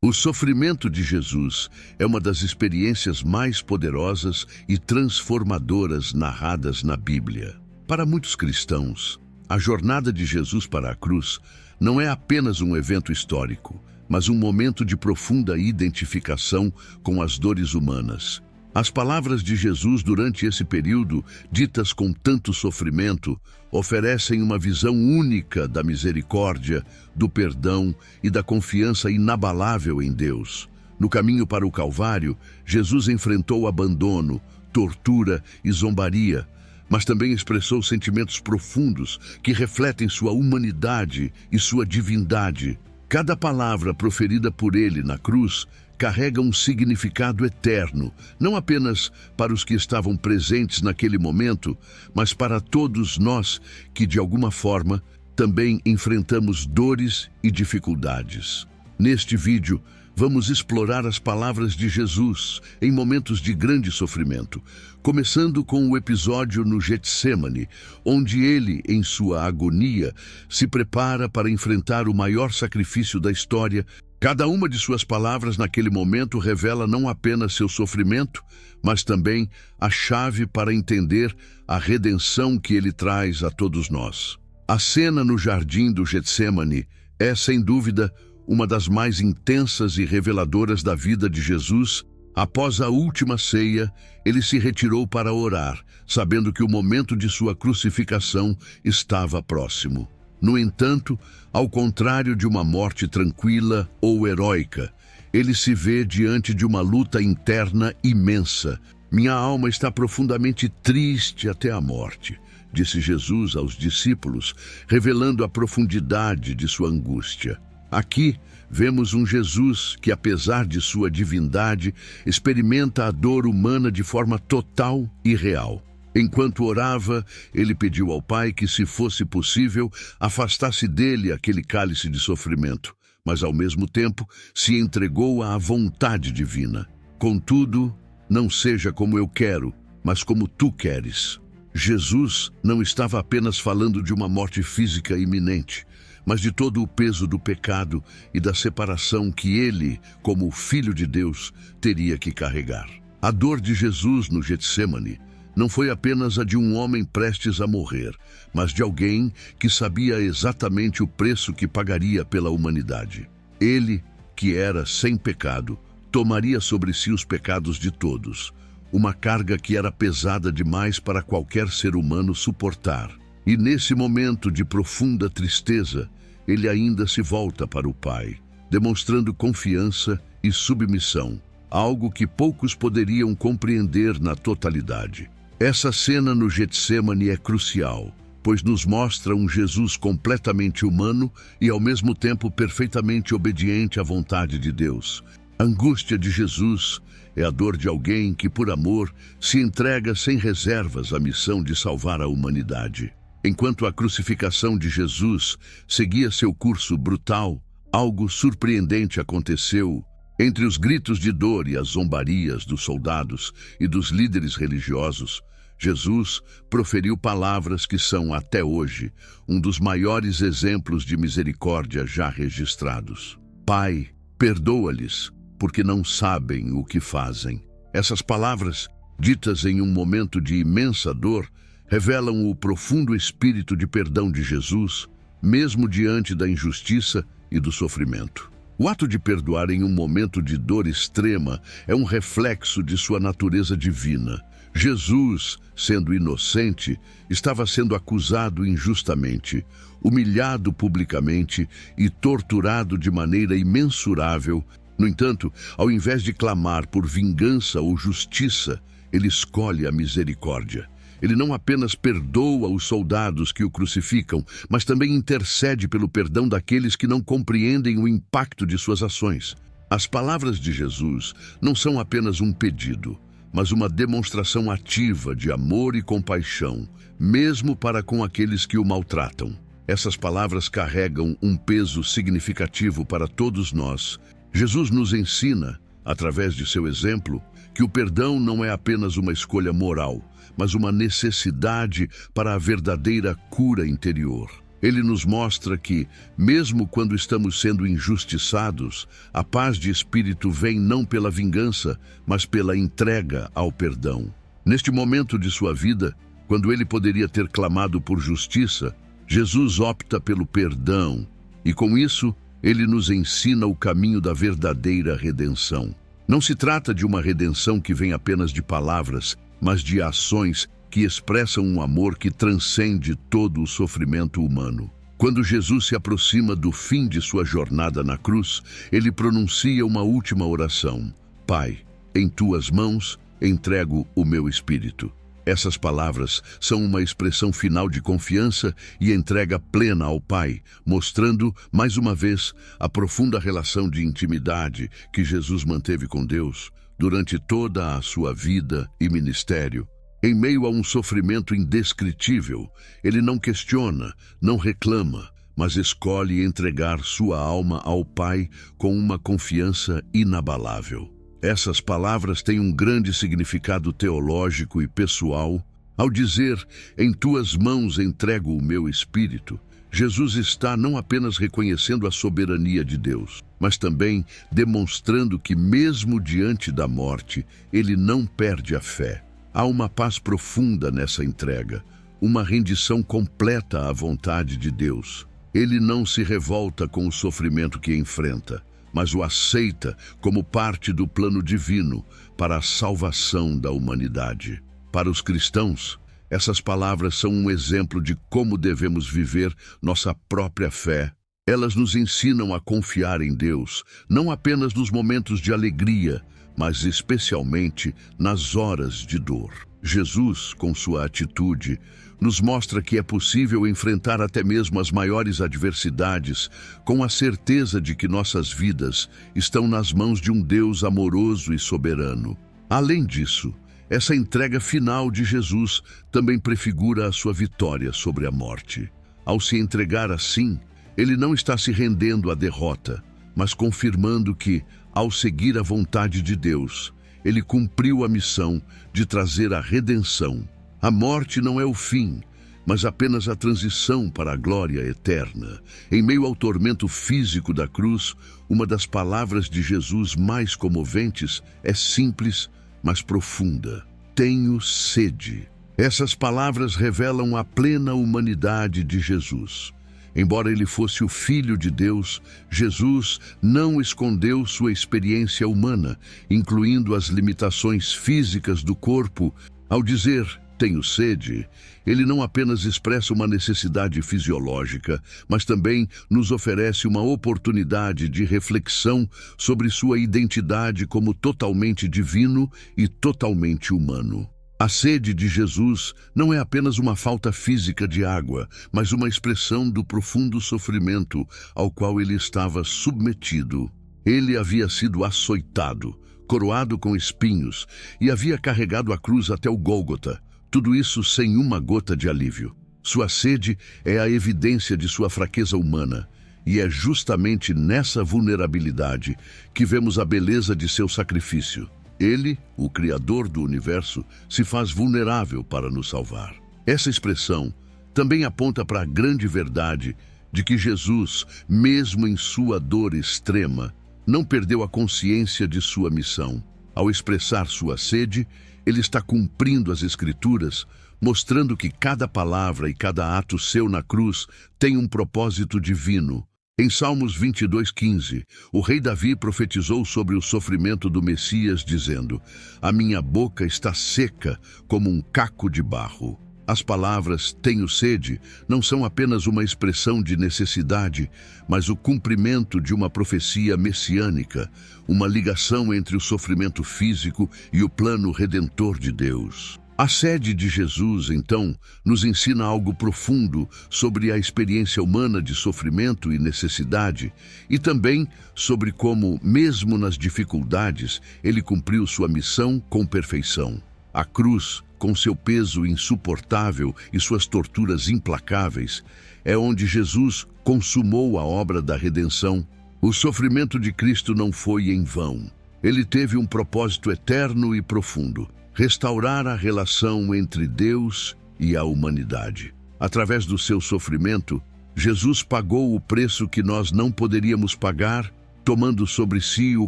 O sofrimento de Jesus é uma das experiências mais poderosas e transformadoras narradas na Bíblia. Para muitos cristãos, a jornada de Jesus para a cruz não é apenas um evento histórico, mas um momento de profunda identificação com as dores humanas. As palavras de Jesus durante esse período, ditas com tanto sofrimento, oferecem uma visão única da misericórdia, do perdão e da confiança inabalável em Deus. No caminho para o Calvário, Jesus enfrentou abandono, tortura e zombaria, mas também expressou sentimentos profundos que refletem sua humanidade e sua divindade. Cada palavra proferida por ele na cruz carrega um significado eterno, não apenas para os que estavam presentes naquele momento, mas para todos nós que, de alguma forma, também enfrentamos dores e dificuldades. Neste vídeo, vamos explorar as palavras de Jesus em momentos de grande sofrimento, começando com o episódio no Getsêmani, onde ele, em sua agonia, se prepara para enfrentar o maior sacrifício da história. Cada uma de suas palavras naquele momento revela não apenas seu sofrimento, mas também a chave para entender a redenção que ele traz a todos nós. A cena no jardim do Getsêmani é, sem dúvida, uma das mais intensas e reveladoras da vida de Jesus. Após a última ceia, ele se retirou para orar, sabendo que o momento de sua crucificação estava próximo. No entanto, ao contrário de uma morte tranquila ou heróica, ele se vê diante de uma luta interna imensa. Minha alma está profundamente triste até a morte, disse Jesus aos discípulos, revelando a profundidade de sua angústia. Aqui, vemos um Jesus que, apesar de sua divindade, experimenta a dor humana de forma total e real. Enquanto orava, ele pediu ao Pai que, se fosse possível, afastasse dele aquele cálice de sofrimento, mas ao mesmo tempo se entregou à vontade divina. Contudo, não seja como eu quero, mas como tu queres. Jesus não estava apenas falando de uma morte física iminente, mas de todo o peso do pecado e da separação que ele, como o Filho de Deus, teria que carregar. A dor de Jesus no Getsêmani não foi apenas a de um homem prestes a morrer, mas de alguém que sabia exatamente o preço que pagaria pela humanidade. Ele, que era sem pecado, tomaria sobre si os pecados de todos, uma carga que era pesada demais para qualquer ser humano suportar. E nesse momento de profunda tristeza, ele ainda se volta para o Pai, demonstrando confiança e submissão, algo que poucos poderiam compreender na totalidade. Essa cena no Getsêmani é crucial, pois nos mostra um Jesus completamente humano e ao mesmo tempo perfeitamente obediente à vontade de Deus. A angústia de Jesus é a dor de alguém que, por amor, se entrega sem reservas à missão de salvar a humanidade. Enquanto a crucificação de Jesus seguia seu curso brutal, algo surpreendente aconteceu. Entre os gritos de dor e as zombarias dos soldados e dos líderes religiosos, Jesus proferiu palavras que são, até hoje, um dos maiores exemplos de misericórdia já registrados. Pai, perdoa-lhes, porque não sabem o que fazem. Essas palavras, ditas em um momento de imensa dor, revelam o profundo espírito de perdão de Jesus, mesmo diante da injustiça e do sofrimento. O ato de perdoar em um momento de dor extrema é um reflexo de sua natureza divina. Jesus, sendo inocente, estava sendo acusado injustamente, humilhado publicamente e torturado de maneira imensurável. No entanto, ao invés de clamar por vingança ou justiça, ele escolhe a misericórdia. Ele não apenas perdoa os soldados que o crucificam, mas também intercede pelo perdão daqueles que não compreendem o impacto de suas ações. As palavras de Jesus não são apenas um pedido, mas uma demonstração ativa de amor e compaixão, mesmo para com aqueles que o maltratam. Essas palavras carregam um peso significativo para todos nós. Jesus nos ensina, através de seu exemplo, que o perdão não é apenas uma escolha moral, mas uma necessidade para a verdadeira cura interior. Ele nos mostra que, mesmo quando estamos sendo injustiçados, a paz de espírito vem não pela vingança, mas pela entrega ao perdão. Neste momento de sua vida, quando ele poderia ter clamado por justiça, Jesus opta pelo perdão e, com isso, ele nos ensina o caminho da verdadeira redenção. Não se trata de uma redenção que vem apenas de palavras, mas de ações que expressam um amor que transcende todo o sofrimento humano. Quando Jesus se aproxima do fim de sua jornada na cruz, ele pronuncia uma última oração: Pai, em tuas mãos entrego o meu espírito. Essas palavras são uma expressão final de confiança e entrega plena ao Pai, mostrando, mais uma vez, a profunda relação de intimidade que Jesus manteve com Deus durante toda a sua vida e ministério. Em meio a um sofrimento indescritível, ele não questiona, não reclama, mas escolhe entregar sua alma ao Pai com uma confiança inabalável. Essas palavras têm um grande significado teológico e pessoal. Ao dizer, em tuas mãos entrego o meu espírito, Jesus está não apenas reconhecendo a soberania de Deus, mas também demonstrando que, mesmo diante da morte, ele não perde a fé. Há uma paz profunda nessa entrega, uma rendição completa à vontade de Deus. Ele não se revolta com o sofrimento que enfrenta, mas o aceita como parte do plano divino para a salvação da humanidade. Para os cristãos, essas palavras são um exemplo de como devemos viver nossa própria fé. Elas nos ensinam a confiar em Deus, não apenas nos momentos de alegria, mas especialmente nas horas de dor. Jesus, com sua atitude, nos mostra que é possível enfrentar até mesmo as maiores adversidades com a certeza de que nossas vidas estão nas mãos de um Deus amoroso e soberano. Além disso, essa entrega final de Jesus também prefigura a sua vitória sobre a morte. Ao se entregar assim, ele não está se rendendo à derrota, mas confirmando que, ao seguir a vontade de Deus, ele cumpriu a missão de trazer a redenção. A morte não é o fim, mas apenas a transição para a glória eterna. Em meio ao tormento físico da cruz, uma das palavras de Jesus mais comoventes é simples, mas profunda: tenho sede. Essas palavras revelam a plena humanidade de Jesus. Embora ele fosse o Filho de Deus, Jesus não escondeu sua experiência humana, incluindo as limitações físicas do corpo. Ao dizer, tenho sede, ele não apenas expressa uma necessidade fisiológica, mas também nos oferece uma oportunidade de reflexão sobre sua identidade como totalmente divino e totalmente humano. A sede de Jesus não é apenas uma falta física de água, mas uma expressão do profundo sofrimento ao qual ele estava submetido. Ele havia sido açoitado, coroado com espinhos, e havia carregado a cruz até o Gólgota, tudo isso sem uma gota de alívio. Sua sede é a evidência de sua fraqueza humana, e é justamente nessa vulnerabilidade que vemos a beleza de seu sacrifício. Ele, o Criador do universo, se faz vulnerável para nos salvar. Essa expressão também aponta para a grande verdade de que Jesus, mesmo em sua dor extrema, não perdeu a consciência de sua missão. Ao expressar sua sede, ele está cumprindo as Escrituras, mostrando que cada palavra e cada ato seu na cruz tem um propósito divino. Em Salmos 22:15, o rei Davi profetizou sobre o sofrimento do Messias, dizendo: a minha boca está seca como um caco de barro. As palavras tenho sede não são apenas uma expressão de necessidade, mas o cumprimento de uma profecia messiânica, uma ligação entre o sofrimento físico e o plano redentor de Deus. A sede de Jesus, então, nos ensina algo profundo sobre a experiência humana de sofrimento e necessidade, e também sobre como, mesmo nas dificuldades, ele cumpriu sua missão com perfeição. A cruz, com seu peso insuportável e suas torturas implacáveis, é onde Jesus consumou a obra da redenção. O sofrimento de Cristo não foi em vão. Ele teve um propósito eterno e profundo: restaurar a relação entre Deus e a humanidade. Através do seu sofrimento, Jesus pagou o preço que nós não poderíamos pagar, tomando sobre si o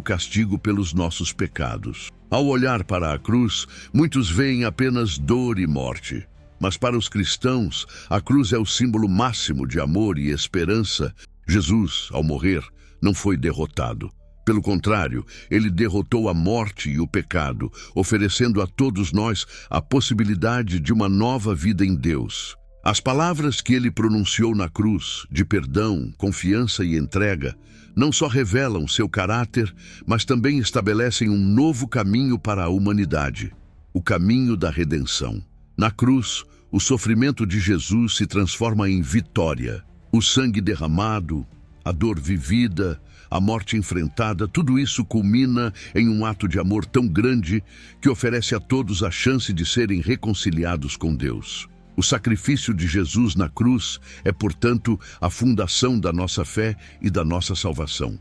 castigo pelos nossos pecados. Ao olhar para a cruz, muitos veem apenas dor e morte. Mas para os cristãos, a cruz é o símbolo máximo de amor e esperança. Jesus, ao morrer, não foi derrotado. Pelo contrário, ele derrotou a morte e o pecado, oferecendo a todos nós a possibilidade de uma nova vida em Deus. As palavras que ele pronunciou na cruz, de perdão, confiança e entrega, não só revelam seu caráter, mas também estabelecem um novo caminho para a humanidade, o caminho da redenção. Na cruz, o sofrimento de Jesus se transforma em vitória. O sangue derramado, a dor vivida, a morte enfrentada, tudo isso culmina em um ato de amor tão grande que oferece a todos a chance de serem reconciliados com Deus. O sacrifício de Jesus na cruz é, portanto, a fundação da nossa fé e da nossa salvação.